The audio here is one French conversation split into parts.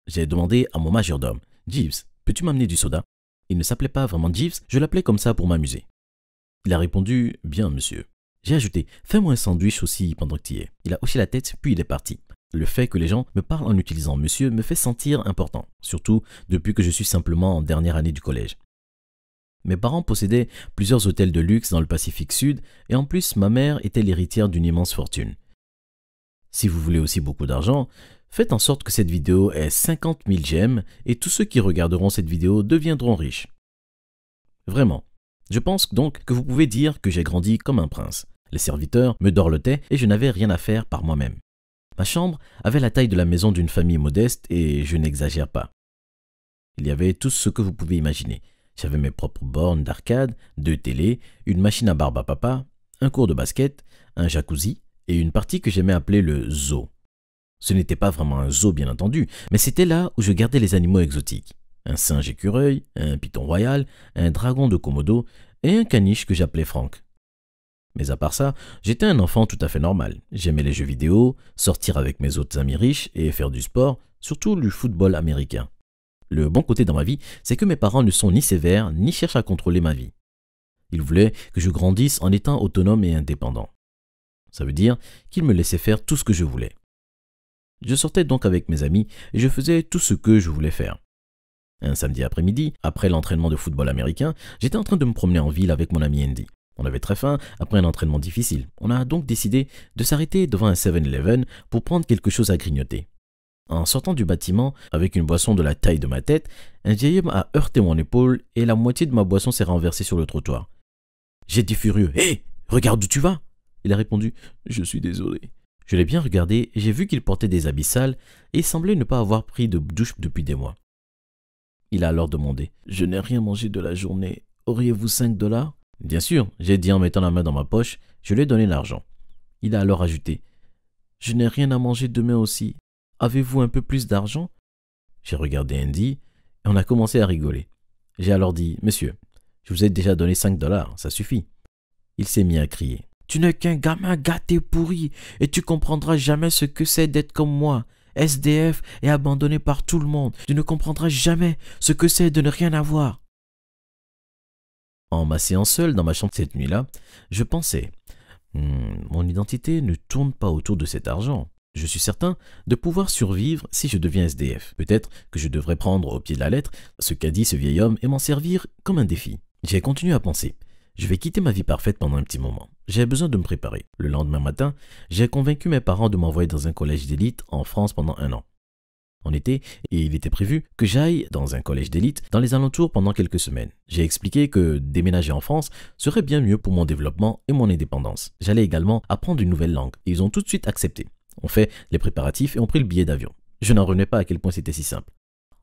J'ai demandé à mon majordome, « Jeeves, peux-tu m'amener du soda ?» Il ne s'appelait pas vraiment Jeeves, je l'appelais comme ça pour m'amuser. Il a répondu, « Bien, monsieur. » J'ai ajouté, « Fais-moi un sandwich aussi pendant que tu y es. » Il a hoché la tête, puis il est parti. Le fait que les gens me parlent en utilisant monsieur me fait sentir important, surtout depuis que je suis simplement en dernière année du collège. Mes parents possédaient plusieurs hôtels de luxe dans le Pacifique Sud et en plus ma mère était l'héritière d'une immense fortune. Si vous voulez aussi beaucoup d'argent, faites en sorte que cette vidéo ait 50 000 j'aime et tous ceux qui regarderont cette vidéo deviendront riches. Vraiment, je pense donc que vous pouvez dire que j'ai grandi comme un prince. Les serviteurs me dorlotaient et je n'avais rien à faire par moi-même. Ma chambre avait la taille de la maison d'une famille modeste et je n'exagère pas. Il y avait tout ce que vous pouvez imaginer. J'avais mes propres bornes d'arcade, 2 télés, une machine à barbe à papa, un cours de basket, un jacuzzi et une partie que j'aimais appeler le zoo. Ce n'était pas vraiment un zoo bien entendu, mais c'était là où je gardais les animaux exotiques. Un singe écureuil, un python royal, un dragon de Komodo et un caniche que j'appelais Franck. Mais à part ça, j'étais un enfant tout à fait normal. J'aimais les jeux vidéo, sortir avec mes autres amis riches et faire du sport, surtout du football américain. Le bon côté dans ma vie, c'est que mes parents ne sont ni sévères ni cherchent à contrôler ma vie. Ils voulaient que je grandisse en étant autonome et indépendant. Ça veut dire qu'ils me laissaient faire tout ce que je voulais. Je sortais donc avec mes amis et je faisais tout ce que je voulais faire. Un samedi après-midi, après l'entraînement de football américain, j'étais en train de me promener en ville avec mon ami Andy. On avait très faim après un entraînement difficile. On a donc décidé de s'arrêter devant un 7-Eleven pour prendre quelque chose à grignoter. En sortant du bâtiment, avec une boisson de la taille de ma tête, un vieil homme a heurté mon épaule et la moitié de ma boisson s'est renversée sur le trottoir. J'ai dit furieux, « Hé, regarde où tu vas !» Il a répondu, « Je suis désolé. » Je l'ai bien regardé et j'ai vu qu'il portait des habits sales et il semblait ne pas avoir pris de douche depuis des mois. Il a alors demandé, « Je n'ai rien mangé de la journée. Auriez-vous 5 $? Bien sûr, j'ai dit en mettant la main dans ma poche, je lui ai donné l'argent. Il a alors ajouté, « Je n'ai rien à manger demain aussi. Avez-vous un peu plus d'argent ?» J'ai regardé Andy et on a commencé à rigoler. J'ai alors dit, « Monsieur, je vous ai déjà donné 5 $, ça suffit. » Il s'est mis à crier, « Tu n'es qu'un gamin gâté pourri et tu comprendras jamais ce que c'est d'être comme moi, SDF et abandonné par tout le monde. Tu ne comprendras jamais ce que c'est de ne rien avoir. » En m'asseyant seul dans ma chambre cette nuit-là, je pensais, mon identité ne tourne pas autour de cet argent. Je suis certain de pouvoir survivre si je deviens SDF. Peut-être que je devrais prendre au pied de la lettre ce qu'a dit ce vieil homme et m'en servir comme un défi. J'ai continué à penser. Je vais quitter ma vie parfaite pendant un petit moment. J'ai besoin de me préparer. Le lendemain matin, j'ai convaincu mes parents de m'envoyer dans un collège d'élite en France pendant 1 an. En été, et il était prévu que j'aille dans un collège d'élite dans les alentours pendant quelques semaines. J'ai expliqué que déménager en France serait bien mieux pour mon développement et mon indépendance. J'allais également apprendre une nouvelle langue et ils ont tout de suite accepté. On fait les préparatifs et on prit le billet d'avion. Je n'en revenais pas à quel point c'était si simple.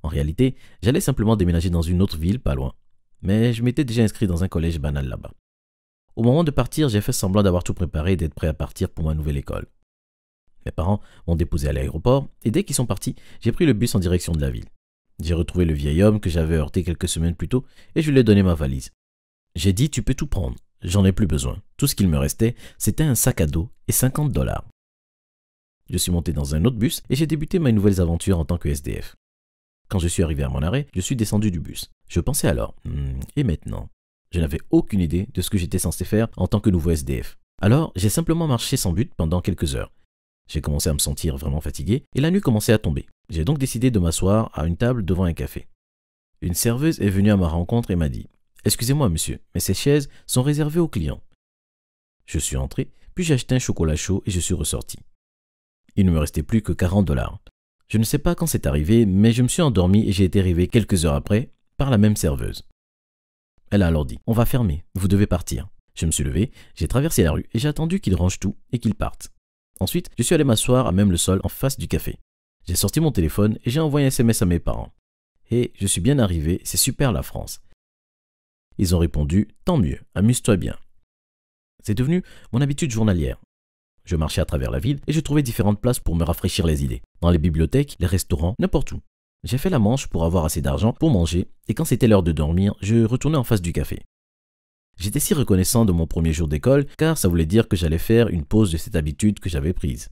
En réalité, j'allais simplement déménager dans une autre ville pas loin. Mais je m'étais déjà inscrit dans un collège banal là-bas. Au moment de partir, j'ai fait semblant d'avoir tout préparé et d'être prêt à partir pour ma nouvelle école. Mes parents m'ont déposé à l'aéroport et dès qu'ils sont partis, j'ai pris le bus en direction de la ville. J'ai retrouvé le vieil homme que j'avais heurté quelques semaines plus tôt et je lui ai donné ma valise. J'ai dit, tu peux tout prendre, j'en ai plus besoin. Tout ce qu'il me restait, c'était un sac à dos et 50 $. Je suis monté dans un autre bus et j'ai débuté mes nouvelles aventures en tant que SDF. Quand je suis arrivé à mon arrêt, je suis descendu du bus. Je pensais alors, et maintenant? Je n'avais aucune idée de ce que j'étais censé faire en tant que nouveau SDF. Alors, j'ai simplement marché sans but pendant quelques heures. J'ai commencé à me sentir vraiment fatigué et la nuit commençait à tomber. J'ai donc décidé de m'asseoir à une table devant un café. Une serveuse est venue à ma rencontre et m'a dit « Excusez-moi monsieur, mais ces chaises sont réservées aux clients. » Je suis entré, puis j'ai acheté un chocolat chaud et je suis ressorti. Il ne me restait plus que 40 $. Je ne sais pas quand c'est arrivé, mais je me suis endormi et j'ai été réveillé quelques heures après par la même serveuse. Elle a alors dit « On va fermer, vous devez partir. » Je me suis levé, j'ai traversé la rue et j'ai attendu qu'ils rangent tout et qu'ils partent. Ensuite, je suis allé m'asseoir à même le sol en face du café. J'ai sorti mon téléphone et j'ai envoyé un SMS à mes parents. « Et je suis bien arrivé, c'est super la France. » Ils ont répondu « Tant mieux, amuse-toi bien. » C'est devenu mon habitude journalière. Je marchais à travers la ville et je trouvais différentes places pour me rafraîchir les idées. Dans les bibliothèques, les restaurants, n'importe où. J'ai fait la manche pour avoir assez d'argent pour manger et quand c'était l'heure de dormir, je retournais en face du café. J'étais si reconnaissant de mon premier jour d'école car ça voulait dire que j'allais faire une pause de cette habitude que j'avais prise.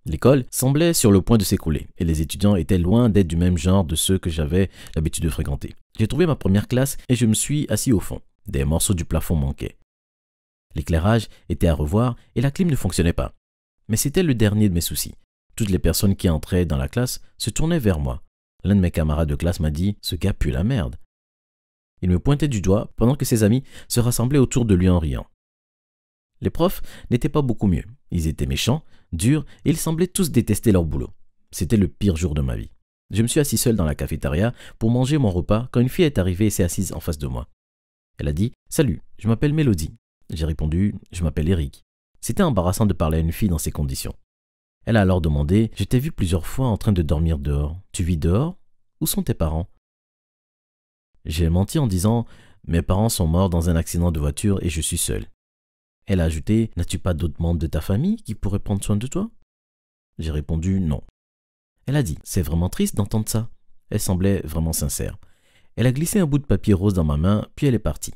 L'école semblait sur le point de s'écrouler et les étudiants étaient loin d'être du même genre de ceux que j'avais l'habitude de fréquenter. J'ai trouvé ma première classe et je me suis assis au fond. Des morceaux du plafond manquaient. L'éclairage était à revoir et la clim ne fonctionnait pas. Mais c'était le dernier de mes soucis. Toutes les personnes qui entraient dans la classe se tournaient vers moi. L'un de mes camarades de classe m'a dit « Ce gars pue la merde ». Il me pointait du doigt pendant que ses amis se rassemblaient autour de lui en riant. Les profs n'étaient pas beaucoup mieux. Ils étaient méchants, durs et ils semblaient tous détester leur boulot. C'était le pire jour de ma vie. Je me suis assis seul dans la cafétéria pour manger mon repas quand une fille est arrivée et s'est assise en face de moi. Elle a dit « Salut, je m'appelle Mélodie ». J'ai répondu « Je m'appelle Eric ». C'était embarrassant de parler à une fille dans ces conditions. Elle a alors demandé « Je t'ai vu plusieurs fois en train de dormir dehors. Tu vis dehors? Où sont tes parents ?» J'ai menti en disant « Mes parents sont morts dans un accident de voiture et je suis seul. » Elle a ajouté « N'as-tu pas d'autres membres de ta famille qui pourraient prendre soin de toi ?» J'ai répondu « Non ». Elle a dit « C'est vraiment triste d'entendre ça ». Elle semblait vraiment sincère. Elle a glissé un bout de papier rose dans ma main, puis elle est partie.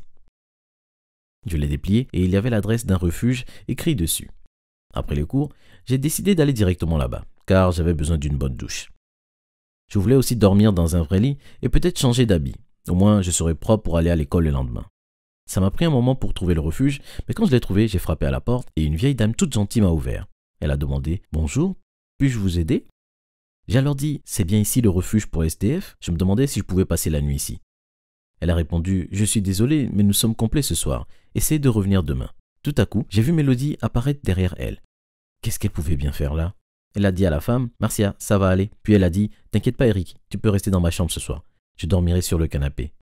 Je l'ai déplié et il y avait l'adresse d'un refuge écrit dessus. Après les cours, j'ai décidé d'aller directement là-bas, car j'avais besoin d'une bonne douche. Je voulais aussi dormir dans un vrai lit et peut-être changer d'habit. Au moins, je serais propre pour aller à l'école le lendemain. Ça m'a pris un moment pour trouver le refuge, mais quand je l'ai trouvé, j'ai frappé à la porte et une vieille dame toute gentille m'a ouvert. Elle a demandé « Bonjour, puis-je vous aider ?» J'ai alors dit « C'est bien ici le refuge pour SDF ? Je me demandais si je pouvais passer la nuit ici. » Elle a répondu « Je suis désolé, mais nous sommes complets ce soir. Essayez de revenir demain. » Tout à coup, j'ai vu Mélodie apparaître derrière elle. Qu'est-ce qu'elle pouvait bien faire là? Elle a dit à la femme « Marcia, ça va aller. » Puis elle a dit « T'inquiète pas Eric, tu peux rester dans ma chambre ce soir. Je dormirai sur le canapé. »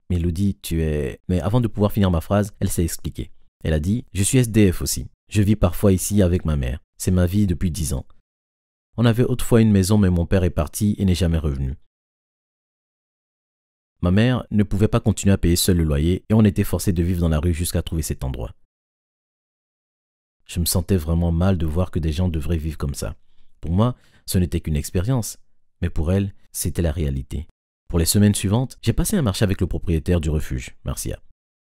Mélodie, tu es... Mais avant de pouvoir finir ma phrase, elle s'est expliquée. Elle a dit « Je suis SDF aussi. Je vis parfois ici avec ma mère. C'est ma vie depuis 10 ans. On avait autrefois une maison, mais mon père est parti et n'est jamais revenu. Ma mère ne pouvait pas continuer à payer seule le loyer et on était forcé de vivre dans la rue jusqu'à trouver cet endroit. Je me sentais vraiment mal de voir que des gens devraient vivre comme ça. Pour moi, ce n'était qu'une expérience, mais pour elle, c'était la réalité. Pour les semaines suivantes, j'ai passé un marché avec le propriétaire du refuge, Marcia.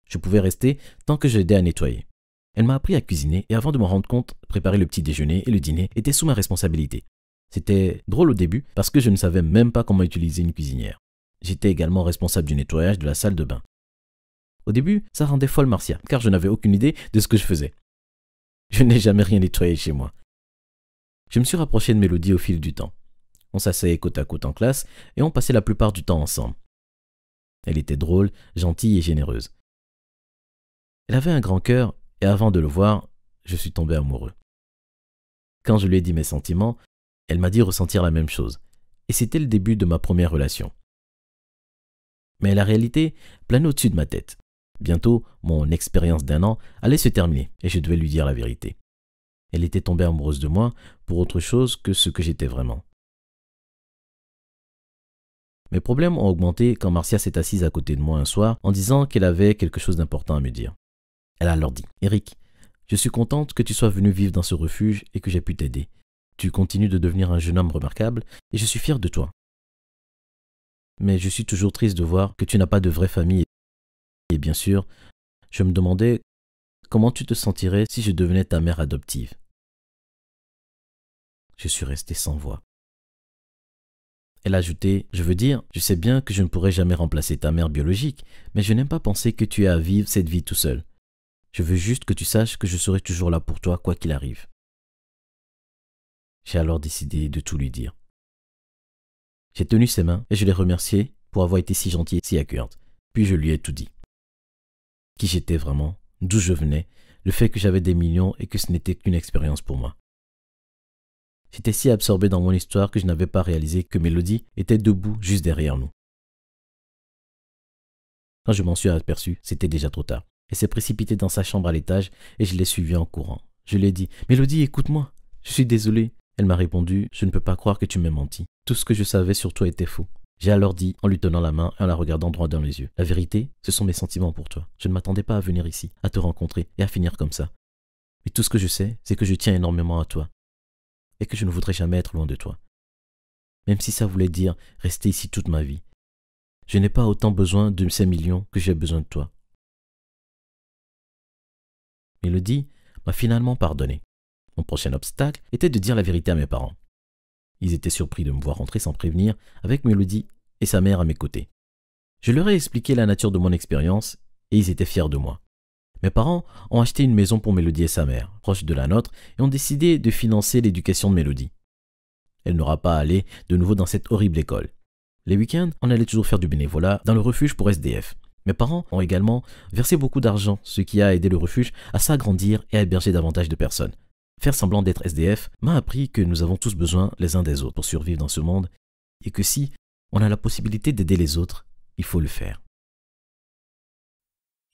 Je pouvais rester tant que je l'aidais à nettoyer. Elle m'a appris à cuisiner et avant de m'en rendre compte, préparer le petit déjeuner et le dîner était sous ma responsabilité. C'était drôle au début parce que je ne savais même pas comment utiliser une cuisinière. J'étais également responsable du nettoyage de la salle de bain. Au début, ça rendait folle Marcia, car je n'avais aucune idée de ce que je faisais. Je n'ai jamais rien nettoyé chez moi. Je me suis rapproché de Mélodie au fil du temps. On s'asseyait côte à côte en classe et on passait la plupart du temps ensemble. Elle était drôle, gentille et généreuse. Elle avait un grand cœur et avant de le voir, je suis tombé amoureux. Quand je lui ai dit mes sentiments, elle m'a dit ressentir la même chose. Et c'était le début de ma première relation. Mais la réalité planait au-dessus de ma tête. Bientôt, mon expérience d'1 an allait se terminer et je devais lui dire la vérité. Elle était tombée amoureuse de moi pour autre chose que ce que j'étais vraiment. Mes problèmes ont augmenté quand Marcia s'est assise à côté de moi un soir en disant qu'elle avait quelque chose d'important à me dire. Elle a alors dit « Eric, je suis contente que tu sois venu vivre dans ce refuge et que j'ai pu t'aider. Tu continues de devenir un jeune homme remarquable et je suis fier de toi. Mais je suis toujours triste de voir que tu n'as pas de vraie famille. Et bien sûr, je me demandais comment tu te sentirais si je devenais ta mère adoptive. » Je suis resté sans voix. Elle a ajouté « Je veux dire, je sais bien que je ne pourrai jamais remplacer ta mère biologique, mais je n'aime pas penser que tu aies à vivre cette vie tout seul. Je veux juste que tu saches que je serai toujours là pour toi, quoi qu'il arrive. » J'ai alors décidé de tout lui dire. J'ai tenu ses mains et je l'ai remerciée pour avoir été si gentille et si accueillante. Puis je lui ai tout dit. Qui j'étais vraiment, d'où je venais, le fait que j'avais des millions et que ce n'était qu'une expérience pour moi. J'étais si absorbé dans mon histoire que je n'avais pas réalisé que Mélodie était debout juste derrière nous. Quand je m'en suis aperçu, c'était déjà trop tard. Elle s'est précipitée dans sa chambre à l'étage et je l'ai suivie en courant. Je lui ai dit « Mélodie, écoute-moi, je suis désolé. » Elle m'a répondu « Je ne peux pas croire que tu m'aies menti. Tout ce que je savais sur toi était faux. » J'ai alors dit, en lui tenant la main et en la regardant droit dans les yeux. « La vérité, ce sont mes sentiments pour toi. Je ne m'attendais pas à venir ici, à te rencontrer et à finir comme ça. Mais tout ce que je sais, c'est que je tiens énormément à toi et que je ne voudrais jamais être loin de toi. Même si ça voulait dire rester ici toute ma vie. Je n'ai pas autant besoin de ces millions que j'ai besoin de toi. » Mélodie m'a finalement pardonné. Mon prochain obstacle était de dire la vérité à mes parents. Ils étaient surpris de me voir rentrer sans prévenir avec Mélodie et sa mère à mes côtés. Je leur ai expliqué la nature de mon expérience et ils étaient fiers de moi. Mes parents ont acheté une maison pour Mélodie et sa mère, proche de la nôtre, et ont décidé de financer l'éducation de Mélodie. Elle n'aura pas à aller de nouveau dans cette horrible école. Les week-ends, on allait toujours faire du bénévolat dans le refuge pour SDF. Mes parents ont également versé beaucoup d'argent, ce qui a aidé le refuge à s'agrandir et à héberger davantage de personnes. Faire semblant d'être SDF m'a appris que nous avons tous besoin les uns des autres pour survivre dans ce monde et que si on a la possibilité d'aider les autres, il faut le faire.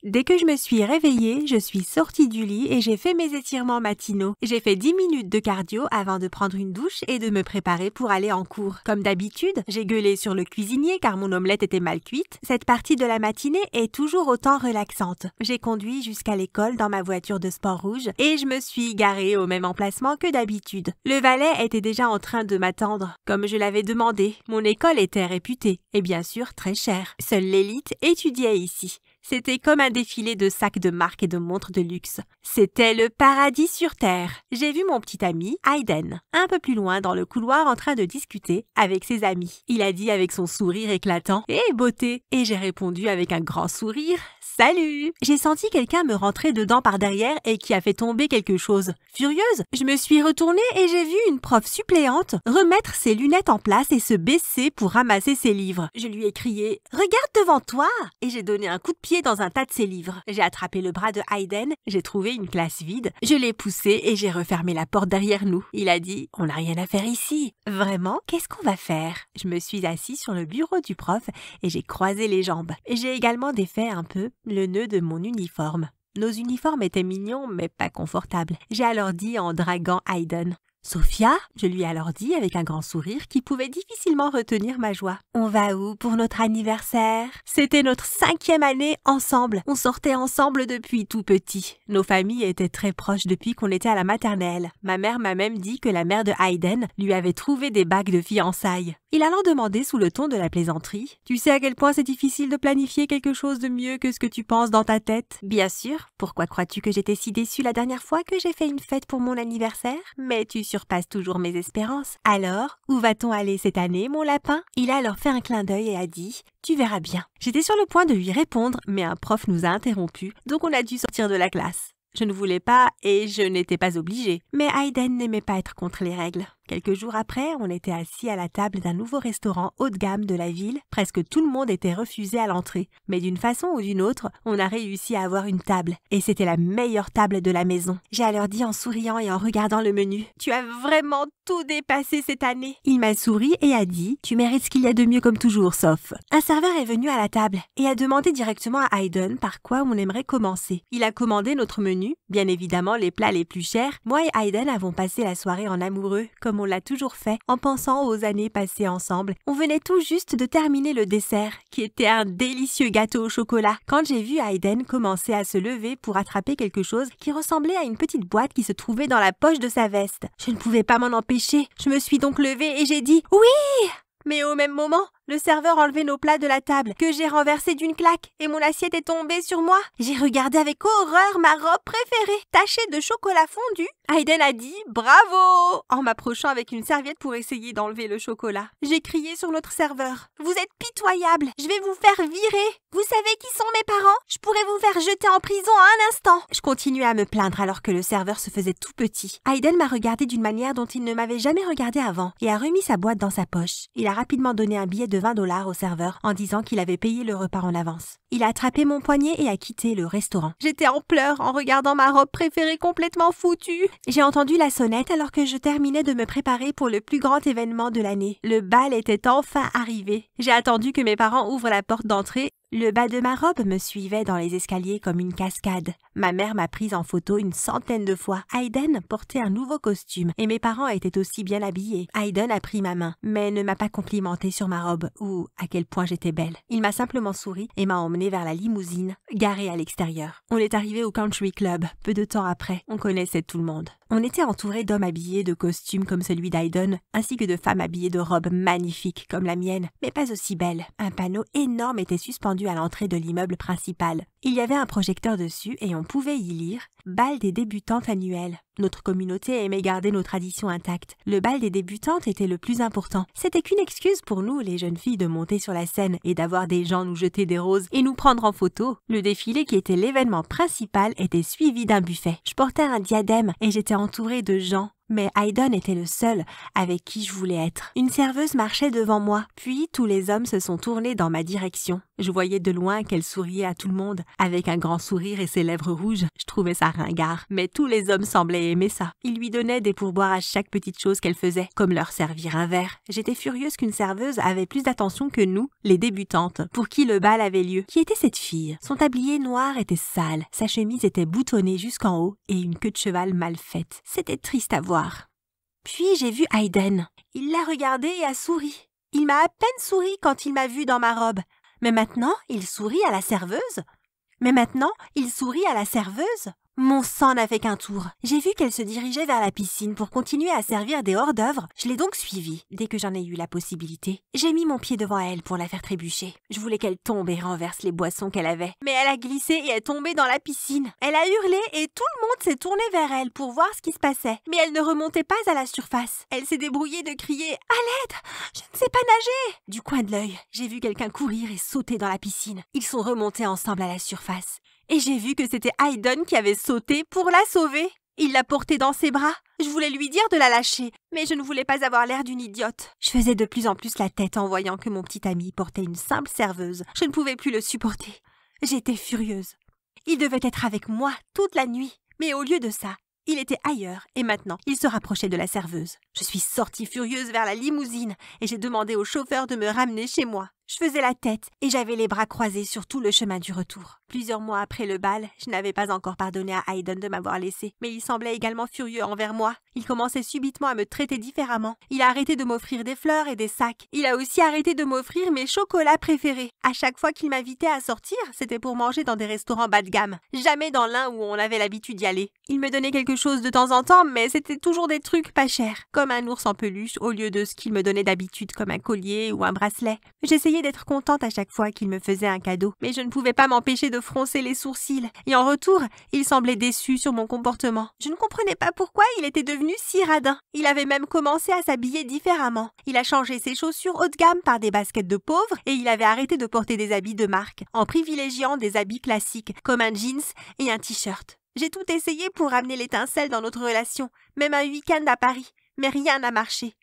Dès que je me suis réveillée, je suis sortie du lit et j'ai fait mes étirements matinaux. J'ai fait 10 minutes de cardio avant de prendre une douche et de me préparer pour aller en cours. Comme d'habitude, j'ai gueulé sur le cuisinier car mon omelette était mal cuite. Cette partie de la matinée est toujours autant relaxante. J'ai conduit jusqu'à l'école dans ma voiture de sport rouge et je me suis garée au même emplacement que d'habitude. Le valet était déjà en train de m'attendre. Comme je l'avais demandé, mon école était réputée et bien sûr très chère. Seule l'élite étudiait ici. C'était comme un défilé de sacs de marque et de montres de luxe. C'était le paradis sur terre. J'ai vu mon petit ami, Hayden, un peu plus loin dans le couloir en train de discuter avec ses amis. Il a dit avec son sourire éclatant « Hé, beauté !» Et j'ai répondu avec un grand sourire « Salut !» J'ai senti quelqu'un me rentrer dedans par derrière et qui a fait tomber quelque chose. Furieuse, je me suis retournée et j'ai vu une prof suppléante remettre ses lunettes en place et se baisser pour ramasser ses livres. Je lui ai crié « Regarde devant toi !» et j'ai donné un coup de pied dans un tas de ses livres. J'ai attrapé le bras de Hayden, j'ai trouvé une classe vide, je l'ai poussé et j'ai refermé la porte derrière nous. Il a dit « On n'a rien à faire ici. » Vraiment, qu'est-ce qu'on va faire? Je me suis assise sur le bureau du prof et j'ai croisé les jambes. J'ai également défait un peu le nœud de mon uniforme. Nos uniformes étaient mignons mais pas confortables. J'ai alors dit en draguant Hayden. Sophia, je lui ai alors dit avec un grand sourire qui pouvait difficilement retenir ma joie. On va où pour notre anniversaire? C'était notre 5e année ensemble. On sortait ensemble depuis tout petit. Nos familles étaient très proches depuis qu'on était à la maternelle. Ma mère m'a même dit que la mère de Hayden lui avait trouvé des bagues de fiançailles. Il alors demandé sous le ton de la plaisanterie. Tu sais à quel point c'est difficile de planifier quelque chose de mieux que ce que tu penses dans ta tête? Bien sûr. Pourquoi crois-tu que j'étais si déçue la dernière fois que j'ai fait une fête pour mon anniversaire? Mais tu surpasse toujours mes espérances. Alors, où va-t-on aller cette année, mon lapin? Il a alors fait un clin d'œil et a dit « Tu verras bien ». J'étais sur le point de lui répondre, mais un prof nous a interrompus, donc on a dû sortir de la classe. Je ne voulais pas et je n'étais pas obligée. Mais Hayden n'aimait pas être contre les règles. Quelques jours après, on était assis à la table d'un nouveau restaurant haut de gamme de la ville. Presque tout le monde était refusé à l'entrée. Mais d'une façon ou d'une autre, on a réussi à avoir une table. Et c'était la meilleure table de la maison. J'ai alors dit en souriant et en regardant le menu « Tu as vraiment tout dépassé cette année !» Il m'a souri et a dit « Tu mérites ce qu'il y a de mieux comme toujours, sauf… » Un serveur est venu à la table et a demandé directement à Hayden par quoi on aimerait commencer. Il a commandé notre menu, bien évidemment les plats les plus chers. Moi et Hayden avons passé la soirée en amoureux, comme on l'a toujours fait, en pensant aux années passées ensemble. On venait tout juste de terminer le dessert, qui était un délicieux gâteau au chocolat, quand j'ai vu Hayden commencer à se lever pour attraper quelque chose qui ressemblait à une petite boîte qui se trouvait dans la poche de sa veste. Je ne pouvais pas m'en empêcher. Je me suis donc levée et j'ai dit « Oui !» Mais au même moment, le serveur enlevait nos plats de la table, que j'ai renversé d'une claque, et mon assiette est tombée sur moi. J'ai regardé avec horreur ma robe préférée, tachée de chocolat fondu. Hayden a dit « Bravo !» en m'approchant avec une serviette pour essayer d'enlever le chocolat. J'ai crié sur notre serveur « Vous êtes pitoyable, je vais vous faire virer. Vous savez qui sont mes parents? Je pourrais vous faire jeter en prison à un instant. » Je continuais à me plaindre alors que le serveur se faisait tout petit. Hayden m'a regardé d'une manière dont il ne m'avait jamais regardé avant et a remis sa boîte dans sa poche. Il a rapidement donné un billet de $20 au serveur en disant qu'il avait payé le repas en avance. Il a attrapé mon poignet et a quitté le restaurant. J'étais en pleurs en regardant ma robe préférée complètement foutue. J'ai entendu la sonnette alors que je terminais de me préparer pour le plus grand événement de l'année. Le bal était enfin arrivé. J'ai attendu que mes parents ouvrent la porte d'entrée. Le bas de ma robe me suivait dans les escaliers comme une cascade. Ma mère m'a prise en photo une centaine de fois. Hayden portait un nouveau costume et mes parents étaient aussi bien habillés. Hayden a pris ma main, mais ne m'a pas complimenté sur ma robe ou à quel point j'étais belle. Il m'a simplement souri et m'a emmenée vers la limousine, garée à l'extérieur. On est arrivé au country club. Peu de temps après, on connaissait tout le monde. On était entouré d'hommes habillés de costumes comme celui d'Hayden, ainsi que de femmes habillées de robes magnifiques comme la mienne, mais pas aussi belles. Un panneau énorme était suspendu suspendu à l'entrée de l'immeuble principal. Il y avait un projecteur dessus et on pouvait y lire « Bal des débutantes annuel ». Notre communauté aimait garder nos traditions intactes. Le bal des débutantes était le plus important. C'était qu'une excuse pour nous, les jeunes filles, de monter sur la scène et d'avoir des gens nous jeter des roses et nous prendre en photo. Le défilé, qui était l'événement principal, était suivi d'un buffet. Je portais un diadème et j'étais entourée de gens. Mais Hayden était le seul avec qui je voulais être. Une serveuse marchait devant moi, puis tous les hommes se sont tournés dans ma direction. Je voyais de loin qu'elle souriait à tout le monde, avec un grand sourire et ses lèvres rouges. Je trouvais ça ringard, mais tous les hommes semblaient aimer ça. Ils lui donnaient des pourboires à chaque petite chose qu'elle faisait, comme leur servir un verre. J'étais furieuse qu'une serveuse avait plus d'attention que nous, les débutantes, pour qui le bal avait lieu. Qui était cette fille? Son tablier noir était sale, sa chemise était boutonnée jusqu'en haut et une queue de cheval mal faite. C'était triste à voir. Puis j'ai vu Hayden. Il l'a regardé et a souri. Il m'a à peine souri quand il m'a vue dans ma robe. Mais maintenant, il sourit à la serveuse. Mon sang n'a fait qu'un tour. J'ai vu qu'elle se dirigeait vers la piscine pour continuer à servir des hors-d'œuvre. Je l'ai donc suivie, dès que j'en ai eu la possibilité. J'ai mis mon pied devant elle pour la faire trébucher. Je voulais qu'elle tombe et renverse les boissons qu'elle avait. Mais elle a glissé et est tombée dans la piscine. Elle a hurlé et tout le monde s'est tourné vers elle pour voir ce qui se passait. Mais elle ne remontait pas à la surface. Elle s'est débrouillée de crier « À l'aide! Je ne sais pas nager !» Du coin de l'œil, j'ai vu quelqu'un courir et sauter dans la piscine. Ils sont remontés ensemble à la surface. Et j'ai vu que c'était Hayden qui avait sauté pour la sauver. Il l'a portée dans ses bras. Je voulais lui dire de la lâcher, mais je ne voulais pas avoir l'air d'une idiote. Je faisais de plus en plus la tête en voyant que mon petit ami portait une simple serveuse. Je ne pouvais plus le supporter. J'étais furieuse. Il devait être avec moi toute la nuit, mais au lieu de ça, il était ailleurs et maintenant, il se rapprochait de la serveuse. Je suis sortie furieuse vers la limousine et j'ai demandé au chauffeur de me ramener chez moi. Je faisais la tête et j'avais les bras croisés sur tout le chemin du retour. Plusieurs mois après le bal, je n'avais pas encore pardonné à Hayden de m'avoir laissé, mais il semblait également furieux envers moi. Il commençait subitement à me traiter différemment. Il a arrêté de m'offrir des fleurs et des sacs. Il a aussi arrêté de m'offrir mes chocolats préférés. À chaque fois qu'il m'invitait à sortir, c'était pour manger dans des restaurants bas de gamme. Jamais dans l'un où on avait l'habitude d'y aller. Il me donnait quelque chose de temps en temps, mais c'était toujours des trucs pas chers, comme un ours en peluche au lieu de ce qu'il me donnait d'habitude comme un collier ou un bracelet. J'essayais d'être contente à chaque fois qu'il me faisait un cadeau, mais je ne pouvais pas m'empêcher de froncer les sourcils, et en retour, il semblait déçu sur mon comportement. Je ne comprenais pas pourquoi il était devenu si radin. Il avait même commencé à s'habiller différemment. Il a changé ses chaussures haut de gamme par des baskets de pauvres, et il avait arrêté de porter des habits de marque, en privilégiant des habits classiques, comme un jeans et un t-shirt. J'ai tout essayé pour ramener l'étincelle dans notre relation, même un week-end à Paris, mais rien n'a marché.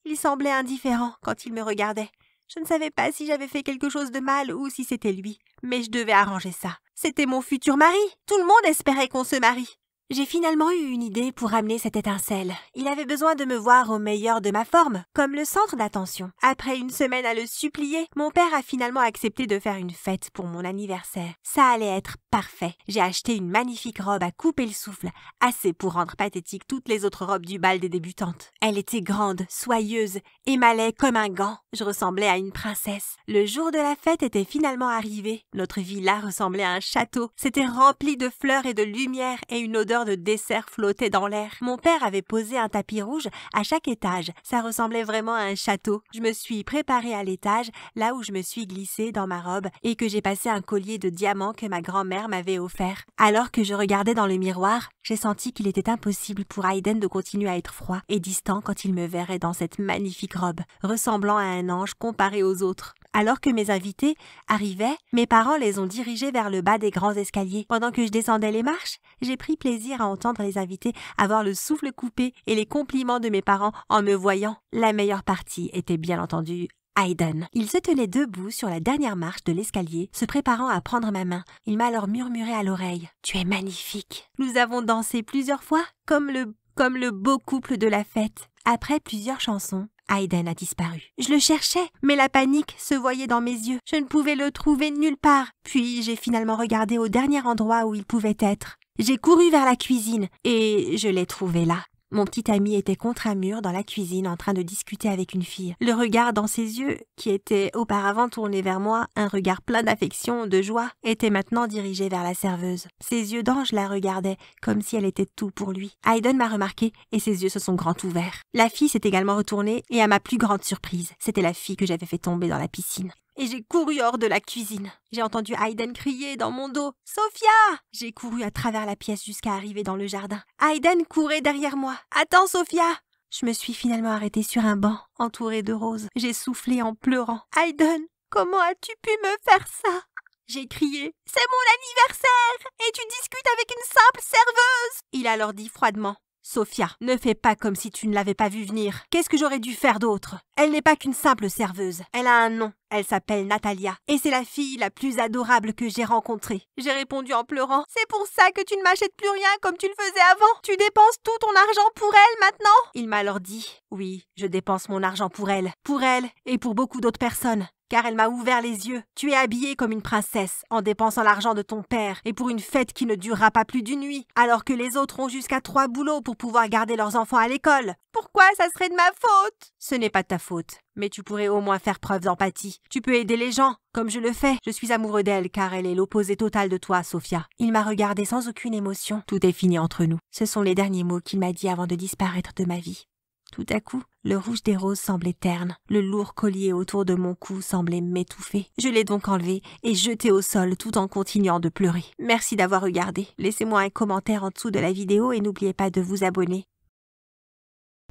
Il semblait indifférent quand il me regardait. Je ne savais pas si j'avais fait quelque chose de mal ou si c'était lui, mais je devais arranger ça. C'était mon futur mari. Tout le monde espérait qu'on se marie. J'ai finalement eu une idée pour ramener cette étincelle. Il avait besoin de me voir au meilleur de ma forme, comme le centre d'attention. Après une semaine à le supplier, mon père a finalement accepté de faire une fête pour mon anniversaire. Ça allait être parfait. J'ai acheté une magnifique robe à couper le souffle, assez pour rendre pathétique toutes les autres robes du bal des débutantes. Elle était grande, soyeuse, émalait comme un gant. Je ressemblais à une princesse. Le jour de la fête était finalement arrivé. Notre villa ressemblait à un château. C'était rempli de fleurs et de lumière et une odeur de dessert flottait dans l'air. Mon père avait posé un tapis rouge à chaque étage. Ça ressemblait vraiment à un château. Je me suis préparée à l'étage, là où je me suis glissée dans ma robe et que j'ai passé un collier de diamants que ma grand-mère m'avait offert. Alors que je regardais dans le miroir, j'ai senti qu'il était impossible pour Hayden de continuer à être froid et distant quand il me verrait dans cette magnifique robe, ressemblant à un ange comparé aux autres. Alors que mes invités arrivaient, mes parents les ont dirigés vers le bas des grands escaliers. Pendant que je descendais les marches, j'ai pris plaisir à entendre les invités avoir le souffle coupé et les compliments de mes parents en me voyant. La meilleure partie était bien entendu Hayden. Il se tenait debout sur la dernière marche de l'escalier, se préparant à prendre ma main. Il m'a alors murmuré à l'oreille « Tu es magnifique !» Nous avons dansé plusieurs fois, comme le beau couple de la fête. Après plusieurs chansons, Hayden a disparu. Je le cherchais, mais la panique se voyait dans mes yeux. Je ne pouvais le trouver nulle part. Puis j'ai finalement regardé au dernier endroit où il pouvait être. J'ai couru vers la cuisine et je l'ai trouvé là. Mon petit ami était contre un mur dans la cuisine en train de discuter avec une fille. Le regard dans ses yeux, qui étaient auparavant tournés vers moi, un regard plein d'affection, de joie, était maintenant dirigé vers la serveuse. Ses yeux d'ange la regardaient comme si elle était tout pour lui. Hayden m'a remarqué et ses yeux se sont grands ouverts. La fille s'est également retournée et à ma plus grande surprise, c'était la fille que j'avais fait tomber dans la piscine. et j'ai couru hors de la cuisine. J'ai entendu Hayden crier dans mon dos « Sophia !» J'ai couru à travers la pièce jusqu'à arriver dans le jardin. Hayden courait derrière moi. « Attends, Sophia !» Je me suis finalement arrêtée sur un banc, entourée de roses. J'ai soufflé en pleurant. « Hayden, comment as-tu pu me faire ça ?» J'ai crié « C'est mon anniversaire et tu discutes avec une simple serveuse !» Il a alors dit froidement « Sophia, ne fais pas comme si tu ne l'avais pas vu venir. Qu'est-ce que j'aurais dû faire d'autre? Elle n'est pas qu'une simple serveuse. Elle a un nom. Elle s'appelle Natalia. Et c'est la fille la plus adorable que j'ai rencontrée. » J'ai répondu en pleurant. « C'est pour ça que tu ne m'achètes plus rien comme tu le faisais avant. Tu dépenses tout ton argent pour elle maintenant. » Il m'a alors dit « Oui, je dépense mon argent pour elle. Pour elle et pour beaucoup d'autres personnes. » Car elle m'a ouvert les yeux. Tu es habillée comme une princesse, en dépensant l'argent de ton père, et pour une fête qui ne durera pas plus d'une nuit, alors que les autres ont jusqu'à 3 boulots pour pouvoir garder leurs enfants à l'école. Pourquoi ça serait de ma faute? Ce n'est pas de ta faute, mais tu pourrais au moins faire preuve d'empathie. Tu peux aider les gens, comme je le fais. Je suis amoureux d'elle, car elle est l'opposé total de toi, Sophia. Il m'a regardé sans aucune émotion. Tout est fini entre nous. Ce sont les derniers mots qu'il m'a dit avant de disparaître de ma vie. Tout à coup, le rouge des roses semblait terne. Le lourd collier autour de mon cou semblait m'étouffer. Je l'ai donc enlevé et jeté au sol tout en continuant de pleurer. Merci d'avoir regardé. Laissez-moi un commentaire en dessous de la vidéo et n'oubliez pas de vous abonner.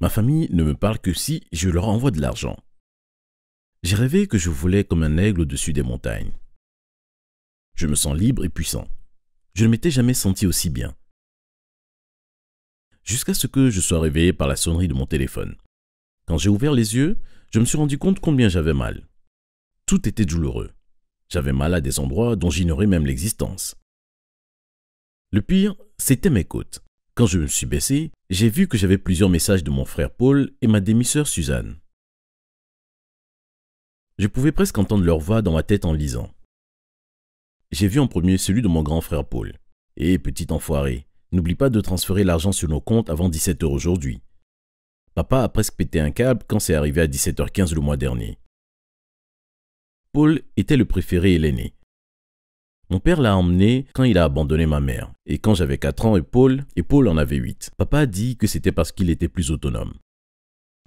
Ma famille ne me parle que si je leur envoie de l'argent. J'ai rêvé que je volais comme un aigle au-dessus des montagnes. Je me sens libre et puissant. Je ne m'étais jamais senti aussi bien. Jusqu'à ce que je sois réveillé par la sonnerie de mon téléphone. Quand j'ai ouvert les yeux, je me suis rendu compte combien j'avais mal. Tout était douloureux. J'avais mal à des endroits dont j'ignorais même l'existence. Le pire, c'était mes côtes. Quand je me suis baissé, j'ai vu que j'avais plusieurs messages de mon frère Paul et ma demi-sœur Suzanne. Je pouvais presque entendre leur voix dans ma tête en lisant. J'ai vu en premier celui de mon grand frère Paul. « Hé, petit enfoiré, n'oublie pas de transférer l'argent sur nos comptes avant 17 h aujourd'hui. Papa a presque pété un câble quand c'est arrivé à 17 h 15 le mois dernier. » Paul était le préféré et l'aîné. Mon père l'a emmené quand il a abandonné ma mère, et quand j'avais 4 ans et Paul en avait 8. Papa a dit que c'était parce qu'il était plus autonome.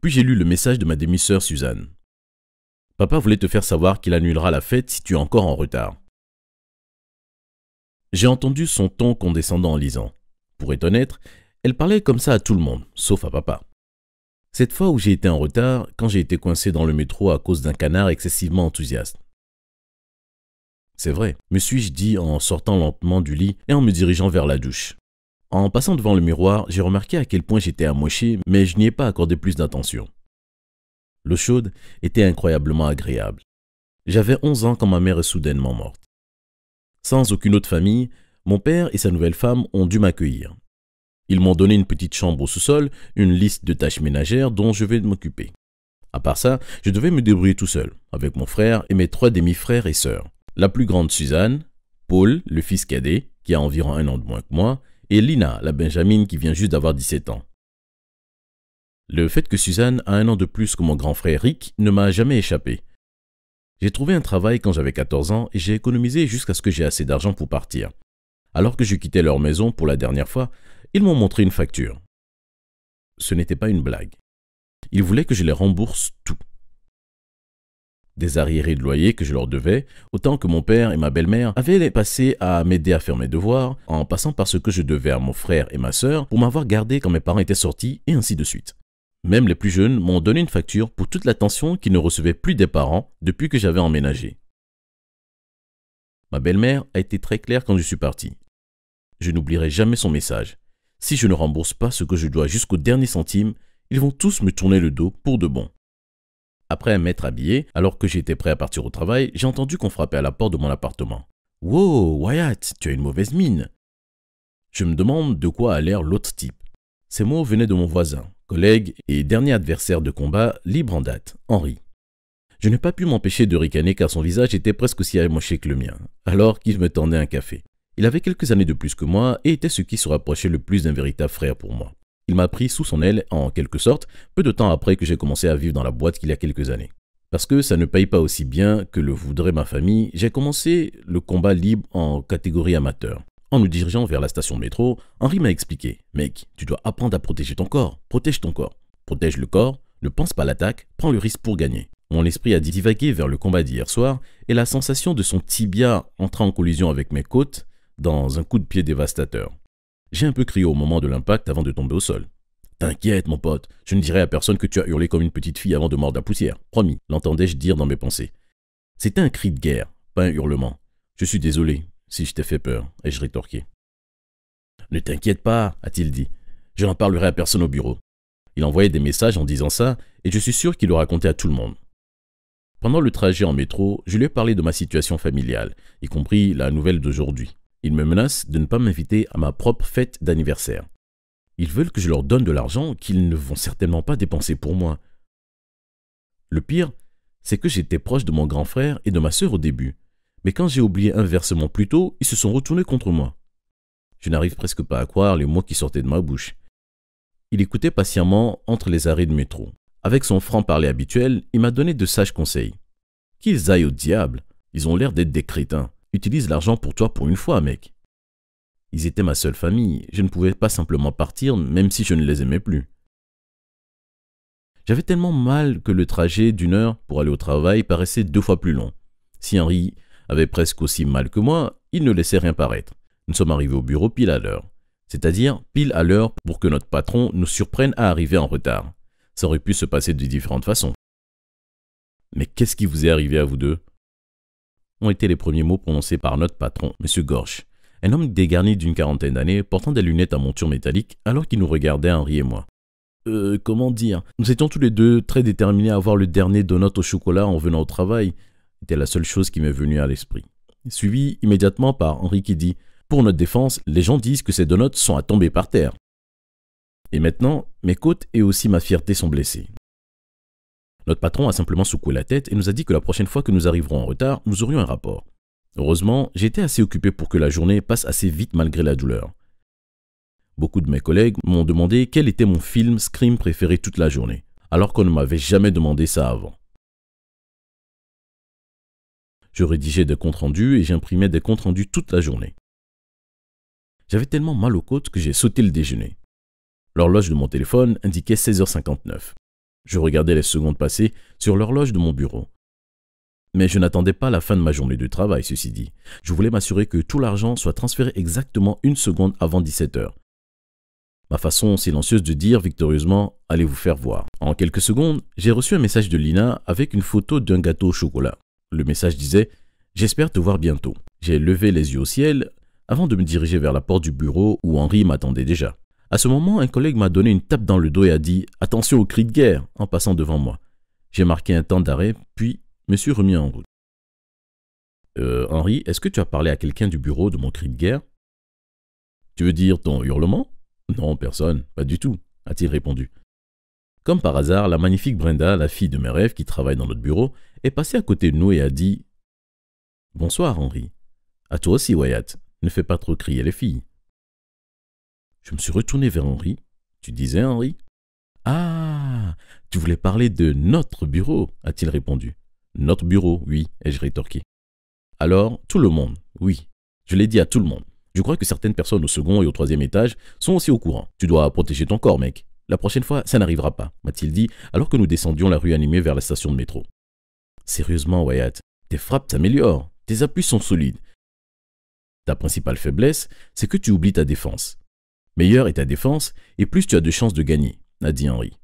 Puis j'ai lu le message de ma demi-sœur Suzanne. Papa voulait te faire savoir qu'il annulera la fête si tu es encore en retard. J'ai entendu son ton condescendant en lisant. Pour être honnête, elle parlait comme ça à tout le monde, sauf à papa. Cette fois où j'ai été en retard, quand j'ai été coincé dans le métro à cause d'un canard excessivement enthousiaste. C'est vrai, me suis-je dit en sortant lentement du lit et en me dirigeant vers la douche. En passant devant le miroir, j'ai remarqué à quel point j'étais amoché, mais je n'y ai pas accordé plus d'attention. L'eau chaude était incroyablement agréable. J'avais 11 ans quand ma mère est soudainement morte. Sans aucune autre famille, mon père et sa nouvelle femme ont dû m'accueillir. Ils m'ont donné une petite chambre au sous-sol, une liste de tâches ménagères dont je vais m'occuper. À part ça, je devais me débrouiller tout seul, avec mon frère et mes 3 demi-frères et sœurs. La plus grande Suzanne, Paul, le fils cadet, qui a environ 1 an de moins que moi, et Lina, la Benjamine, qui vient juste d'avoir 17 ans. Le fait que Suzanne a 1 an de plus que mon grand frère Rick ne m'a jamais échappé. J'ai trouvé un travail quand j'avais 14 ans et j'ai économisé jusqu'à ce que j'ai assez d'argent pour partir. Alors que je quittais leur maison pour la dernière fois, ils m'ont montré une facture. Ce n'était pas une blague. Ils voulaient que je les rembourse tout. Des arriérés de loyer que je leur devais, autant que mon père et ma belle-mère avaient passé à m'aider à faire mes devoirs, en passant par ce que je devais à mon frère et ma sœur pour m'avoir gardé quand mes parents étaient sortis, et ainsi de suite. Même les plus jeunes m'ont donné une facture pour toute l'attention qu'ils ne recevaient plus des parents depuis que j'avais emménagé. Ma belle-mère a été très claire quand je suis parti. Je n'oublierai jamais son message. Si je ne rembourse pas ce que je dois jusqu'au dernier centime, ils vont tous me tourner le dos pour de bon. Après m'être habillé, alors que j'étais prêt à partir au travail, j'ai entendu qu'on frappait à la porte de mon appartement. « Wow, Wyatt, tu as une mauvaise mine !» Je me demande de quoi a l'air l'autre type. Ces mots venaient de mon voisin, collègue et dernier adversaire de combat libre en date, Henri. Je n'ai pas pu m'empêcher de ricaner car son visage était presque aussi amoché que le mien, alors qu'il me tendait un café. Il avait quelques années de plus que moi et était ce qui se rapprochait le plus d'un véritable frère pour moi. Il m'a pris sous son aile, en quelque sorte, peu de temps après que j'ai commencé à vivre dans la boîte qu'il y a quelques années. Parce que ça ne paye pas aussi bien que le voudrait ma famille, j'ai commencé le combat libre en catégorie amateur. En nous dirigeant vers la station de métro, Henri m'a expliqué « Mec, tu dois apprendre à protéger ton corps. Protège ton corps. Protège le corps, ne pense pas à l'attaque, prends le risque pour gagner. » Mon esprit a divagué vers le combat d'hier soir et la sensation de son tibia entrant en collision avec mes côtes dans un coup de pied dévastateur. J'ai un peu crié au moment de l'impact avant de tomber au sol. « T'inquiète, mon pote, je ne dirai à personne que tu as hurlé comme une petite fille avant de mordre la poussière. Promis, l'entendais-je dire dans mes pensées. C'était un cri de guerre, pas un hurlement. Je suis désolé si je t'ai fait peur, ai-je rétorqué. Ne t'inquiète pas, a-t-il dit. Je n'en parlerai à personne au bureau. Il envoyait des messages en disant ça et je suis sûr qu'il le racontait à tout le monde. Pendant le trajet en métro, je lui ai parlé de ma situation familiale, y compris la nouvelle d'aujourd'hui. Il me menace de ne pas m'inviter à ma propre fête d'anniversaire. Ils veulent que je leur donne de l'argent qu'ils ne vont certainement pas dépenser pour moi. Le pire, c'est que j'étais proche de mon grand frère et de ma sœur au début. Mais quand j'ai oublié un versement plus tôt, ils se sont retournés contre moi. Je n'arrive presque pas à croire les mots qui sortaient de ma bouche. Il écoutait patiemment entre les arrêts de métro. Avec son franc-parler habituel, il m'a donné de sages conseils. Qu'ils aillent au diable, ils ont l'air d'être des crétins. Utilise l'argent pour toi pour une fois, mec. Ils étaient ma seule famille, je ne pouvais pas simplement partir même si je ne les aimais plus. J'avais tellement mal que le trajet d'1 heure pour aller au travail paraissait 2 fois plus long. Si Henri avait presque aussi mal que moi, il ne laissait rien paraître. Nous sommes arrivés au bureau pile à l'heure. C'est-à-dire pile à l'heure pour que notre patron nous surprenne à arriver en retard. Ça aurait pu se passer de différentes façons. Mais qu'est-ce qui vous est arrivé à vous deux? Ont été les premiers mots prononcés par notre patron, M. Gorsch, un homme dégarni d'une 40aine d'années, portant des lunettes à monture métallique, alors qu'il nous regardait, Henri et moi. Comment dire? Nous étions tous les deux très déterminés à avoir le dernier donut au chocolat en venant au travail. C'était la seule chose qui m'est venue à l'esprit. Suivi immédiatement par Henri qui dit « Pour notre défense, les gens disent que ces donuts sont à tomber par terre. » Et maintenant, mes côtes et aussi ma fierté sont blessées. Notre patron a simplement secoué la tête et nous a dit que la prochaine fois que nous arriverons en retard, nous aurions un rapport. Heureusement, j'étais assez occupé pour que la journée passe assez vite malgré la douleur. Beaucoup de mes collègues m'ont demandé quel était mon film Scream préféré toute la journée, alors qu'on ne m'avait jamais demandé ça avant. Je rédigeais des comptes rendus et j'imprimais des comptes rendus toute la journée. J'avais tellement mal aux côtes que j'ai sauté le déjeuner. L'horloge de mon téléphone indiquait 16h59. Je regardais les secondes passer sur l'horloge de mon bureau. Mais je n'attendais pas la fin de ma journée de travail, ceci dit. Je voulais m'assurer que tout l'argent soit transféré exactement 1 seconde avant 17h. Ma façon silencieuse de dire victorieusement « Allez vous faire voir ». En quelques secondes, j'ai reçu un message de Lina avec une photo d'un gâteau au chocolat. Le message disait « J'espère te voir bientôt ». J'ai levé les yeux au ciel avant de me diriger vers la porte du bureau où Henri m'attendait déjà. À ce moment, un collègue m'a donné une tape dans le dos et a dit « Attention au cri de guerre » en passant devant moi. J'ai marqué un temps d'arrêt, puis me suis remis en route. Henri, est-ce que tu as parlé à quelqu'un du bureau de mon cri de guerre? Tu veux dire ton hurlement? Non, personne, pas du tout, a-t-il répondu. Comme par hasard, la magnifique Brenda, la fille de mes rêves qui travaille dans notre bureau, est passée à côté de nous et a dit « Bonsoir, Henri. À toi aussi, Wyatt. Ne fais pas trop crier les filles. » Je me suis retourné vers Henri. « Tu disais, Henri? »« Ah, tu voulais parler de notre bureau, a-t-il répondu. « Notre bureau, oui, ai-je rétorqué. »« Alors, tout le monde, oui. Je l'ai dit à tout le monde. Je crois que certaines personnes au second et au 3e étage sont aussi au courant. Tu dois protéger ton corps, mec. La prochaine fois, ça n'arrivera pas, m'a-t-il dit alors que nous descendions la rue animée vers la station de métro. Sérieusement, Wyatt, tes frappes s'améliorent, tes appuis sont solides. Ta principale faiblesse, c'est que tu oublies ta défense. Meilleure est ta défense, et plus tu as de chances de gagner, a dit Henri.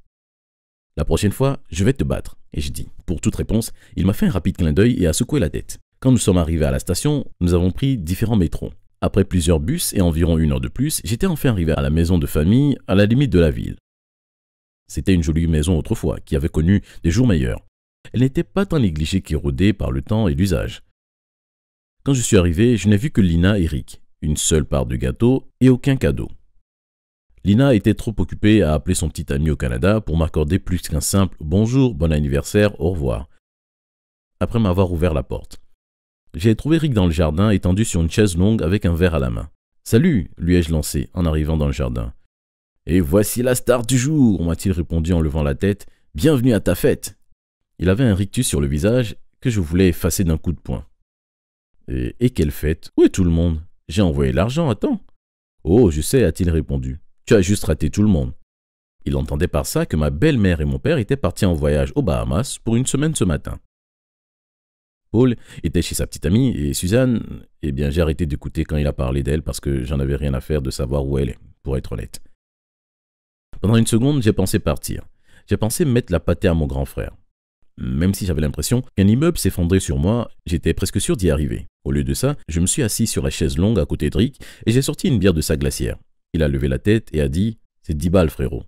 La prochaine fois, je vais te battre, ai-je dit. Pour toute réponse, il m'a fait un rapide clin d'œil et a secoué la tête. Quand nous sommes arrivés à la station, nous avons pris différents métros. Après plusieurs bus et environ 1 heure de plus, j'étais enfin arrivé à la maison de famille, à la limite de la ville. C'était une jolie maison autrefois, qui avait connu des jours meilleurs. Elle n'était pas tant négligée qu'érodée par le temps et l'usage. Quand je suis arrivé, je n'ai vu que Lina et Rick, une seule part de gâteau et aucun cadeau. Lina était trop occupée à appeler son petit ami au Canada pour m'accorder plus qu'un simple « bonjour, bon anniversaire, au revoir » après m'avoir ouvert la porte. J'ai trouvé Rick dans le jardin, étendu sur une chaise longue avec un verre à la main. « Salut » lui ai-je lancé en arrivant dans le jardin. « Et voici la star du jour » m'a-t-il répondu en levant la tête. « Bienvenue à ta fête !» Il avait un rictus sur le visage que je voulais effacer d'un coup de poing. « Et quelle fête? Où est tout le monde? J'ai envoyé l'argent, attends. »« Oh, je sais, a-t-il répondu. Tu as juste raté tout le monde. » Il entendait par ça que ma belle-mère et mon père étaient partis en voyage aux Bahamas pour une semaine ce matin. Paul était chez sa petite amie et Suzanne, eh bien j'ai arrêté d'écouter quand il a parlé d'elle parce que j'en avais rien à faire de savoir où elle est, pour être honnête. Pendant une seconde, j'ai pensé partir. J'ai pensé mettre la pâtée à mon grand frère. Même si j'avais l'impression qu'un immeuble s'effondrait sur moi, j'étais presque sûr d'y arriver. Au lieu de ça, je me suis assis sur la chaise longue à côté de Rick et j'ai sorti une bière de sa glacière. Il a levé la tête et a dit « C'est 10 balles, frérot ».